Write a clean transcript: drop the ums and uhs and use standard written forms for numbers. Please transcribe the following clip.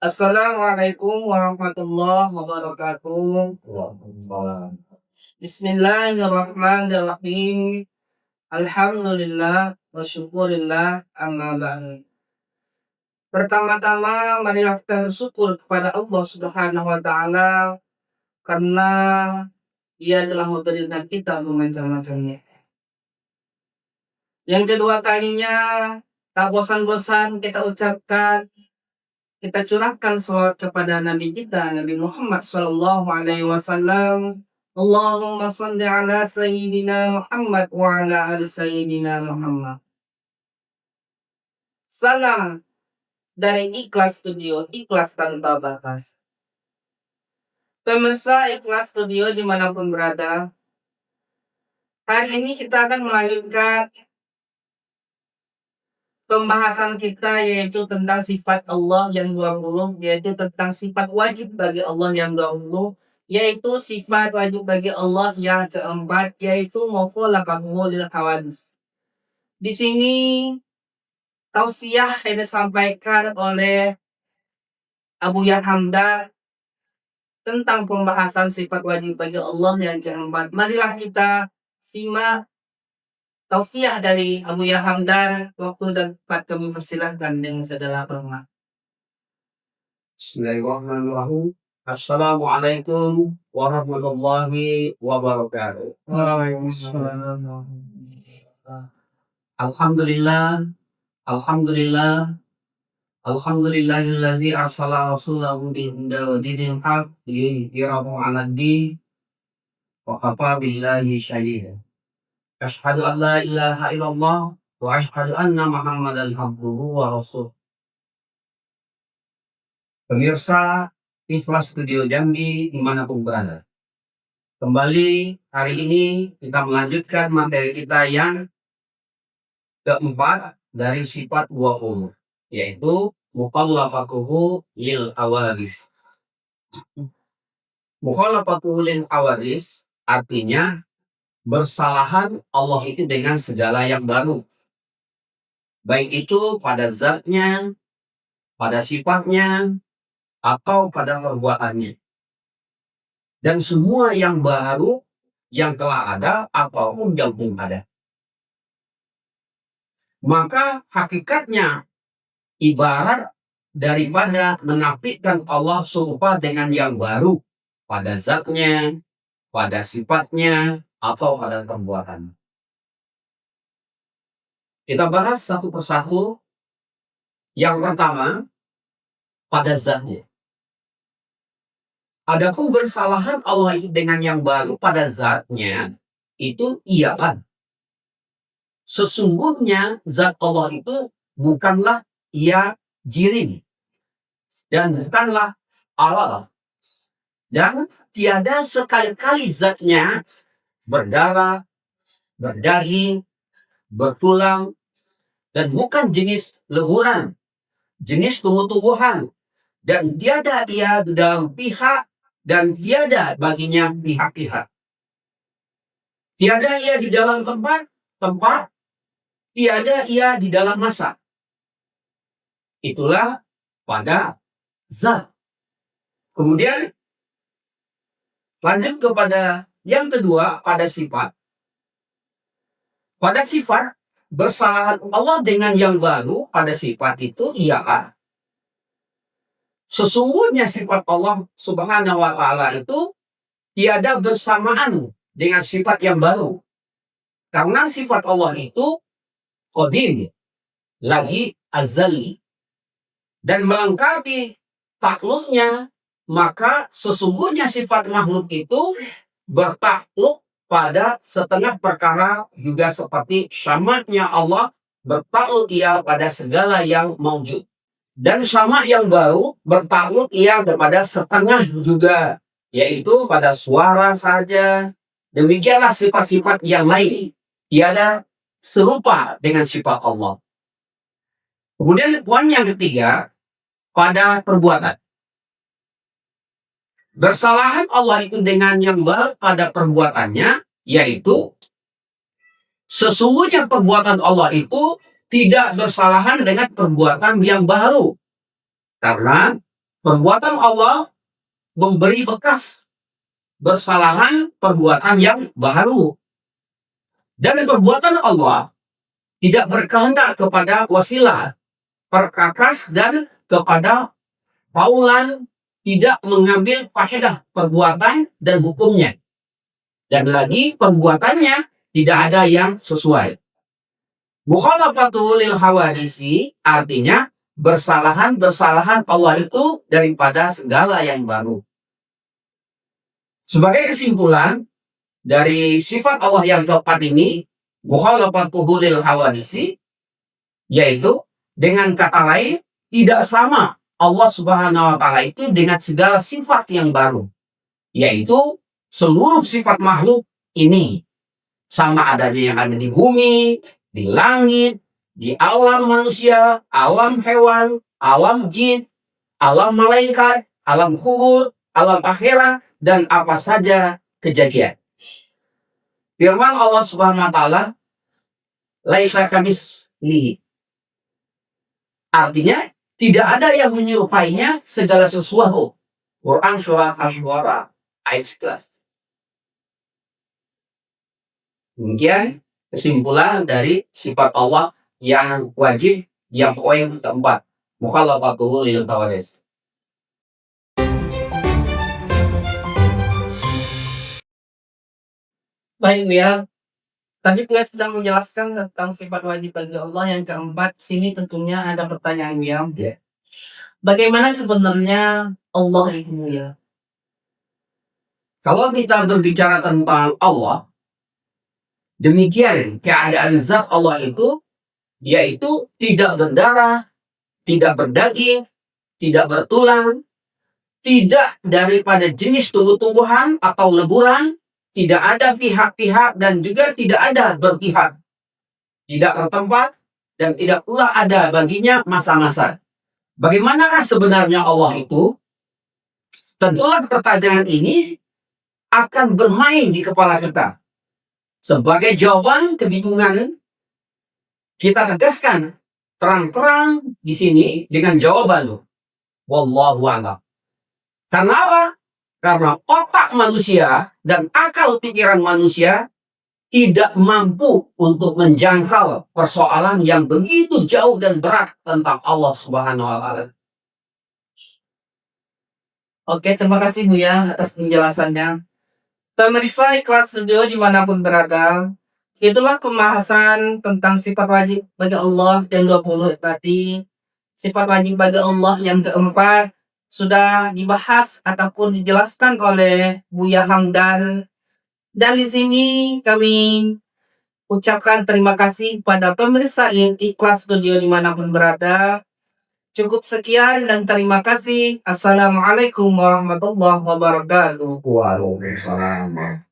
Assalamualaikum warahmatullahi wabarakatuh. Waalaikumsalam. Bismillahirrahmanirrahim. Alhamdulillah wa syukurillah amma ba'du. Pertama-tama marilah kita bersyukur kepada Allah Subhanahu wa taala karena Dia telah memberikan kita bermacam-macamnya. Yang kedua kalinya, tak bosan-bosan kita ucapkan, kita curahkan salawat kepada Nabi kita, Nabi Muhammad Sallallahu Alaihi Wasallam. Allahumma salli ala Sayyidina Muhammad wa ala ali Sayyidina Muhammad. Salam dari Ikhlas Studio, ikhlas tanpa batas. Pemirsa Ikhlas Studio dimanapun berada, hari ini kita akan melanjutkan pembahasan kita, yaitu tentang sifat Allah yang 20, yaitu tentang sifat wajib bagi Allah yang 20, yaitu sifat wajib bagi Allah yang keempat, yaitu mukhalafatuhu lil hawadits. Di sini tausiah yang disampaikan oleh Abu Hamdan tentang pembahasan sifat wajib bagi Allah yang keempat. Marilah kita simak tausiah dari Abu Hamdan. Waktu dan tempat kami persilahkan dengan segala hormat. Bismillahirrahmanirrahim. Assalamualaikum warahmatullahi wabarakatuh. Waalaikumsalam. Alhamdulillah, alhamdulillah, alhamdulillahilladzi arsala rasulahu bil-huda wa dinil haq liyudhhirahu 'alad din wa kafa billahi shahida. Asyhadu an la ilaha illallah wa asyhadu anna Muhammadan abduhu wa rasuluh. Pemirsa Ikhlas Studio Jambi dimanapun berada, kembali hari ini kita melanjutkan materi kita yang keempat dari sifat 20, yaitu mukhalafatuhu lil hawadits. Mukhalafatuhu lil hawadits artinya bersalahan Allah itu dengan segala yang baru, baik itu pada zatnya, pada sifatnya, atau pada perbuatannya. Dan semua yang baru yang telah ada ataupun yang belum ada. Maka hakikatnya ibarat daripada menafikan Allah serupa dengan yang baru pada zatnya, pada sifatnya, atau pada perbuatan. Kita bahas satu persatu. Yang pertama, pada zatnya. Adapun bersalahan Allah itu dengan yang baru pada zatnya, itu ialah sesungguhnya zat Allah itu bukanlah ia jirim dan bukanlah Allah, dan tiada sekali-kali zatnya berdarah, berdaging, bertulang, dan bukan jenis lehuran, jenis tumbuh-tumbuhan, dan tiada ia di dalam pihak dan tiada baginya pihak-pihak. Tiada ia di dalam tempat, tiada ia di dalam masa. Itulah pada zat. Kemudian lanjut kepada yang kedua, pada sifat. Pada sifat, bersalahan Allah dengan yang baru pada sifat itu ialah sesungguhnya sifat Allah Subhanahu wa ta'ala itu tiada bersamaan dengan sifat yang baru. Karena sifat Allah itu qadim, lagi azali, dan melengkapi takluknya, maka sesungguhnya sifat makhluk itu bertakluk pada setengah perkara, juga seperti syamatnya Allah bertakluk ia pada segala yang maujud. Dan sama yang baru bertakluk ia kepada setengah juga, yaitu pada suara saja. Demikianlah sifat-sifat yang lain tiada serupa dengan sifat Allah. Kemudian poin yang ketiga, pada perbuatan. Bersalahan Allah itu dengan yang baru pada perbuatannya, yaitu sesungguhnya perbuatan Allah itu tidak bersalahan dengan perbuatan yang baru. Karena Perbuatan Allah memberi bekas bersalahan perbuatan yang baru. Dan perbuatan Allah tidak berkehendak kepada wasilah, perkakas, dan kepada paulan, tidak mengambil faedah perbuatan dan hukumnya. Dan lagi perbuatannya tidak ada yang sesuai. Mukhalafatul lil hawadisi artinya bersalahan Allah itu daripada segala yang baru. Sebagai kesimpulan dari sifat Allah yang keempat ini, mukhalafatul lil hawadisi, yaitu dengan kata lain tidak sama Allah Subhanahu wa taala itu dengan segala sifat yang baru, yaitu seluruh sifat makhluk ini sama adanya yang ada di bumi, di langit, di alam manusia, alam hewan, alam jin, alam malaikat, alam kubur, alam akhirat, dan apa saja kejadian. Firman Allah Subhanahu wa taala, laisa kamitslihi. Artinya tidak ada yang menyerupainya segala sesuatu. Quran surah Asy-Syu'ara ayat 11. Demikian kesimpulan dari sifat Allah yang wajib, yang poin keempat, mukhalafatul lil hawadis. Baik ya, tadi Buya sedang menjelaskan tentang sifat wajib bagi Allah yang keempat. Sini tentunya ada pertanyaan Buya. Ya. Bagaimana sebenarnya Allah itu ya? Kalau kita berbicara tentang Allah, demikian keadaan zat Allah itu, yaitu tidak berdarah, tidak berdaging, tidak bertulang, tidak daripada jenis tumbuh-tumbuhan atau leburan, tidak ada pihak-pihak dan juga tidak ada berpihak, tidak bertempat dan tidak pula ada baginya masa-masa. Bagaimanakah sebenarnya Allah itu? Tentulah pertanyaan ini akan bermain di kepala kita. Sebagai jawaban kebingungan, kita tegaskan terang-terang di sini dengan jawaban wallahu a'lam. Karena apa? Karena otak manusia dan akal pikiran manusia tidak mampu untuk menjangkau persoalan yang begitu jauh dan berat tentang Allah Subhanahu wa taala. Oke, terima kasih Buya atas penjelasannya. Pemirsa Ikhlas Studio dimanapun berada, itulah pembahasan tentang sifat wajib bagi Allah yang 20 tadi. Sifat wajib bagi Allah yang keempat sudah dibahas ataupun dijelaskan oleh Buya Hamdan. Dan di sini kami ucapkan terima kasih pada pemirsa Ikhlas Studio dimanapun berada. Cukup sekian dan terima kasih. Assalamualaikum warahmatullahi wabarakatuh. Waalaikumsalam.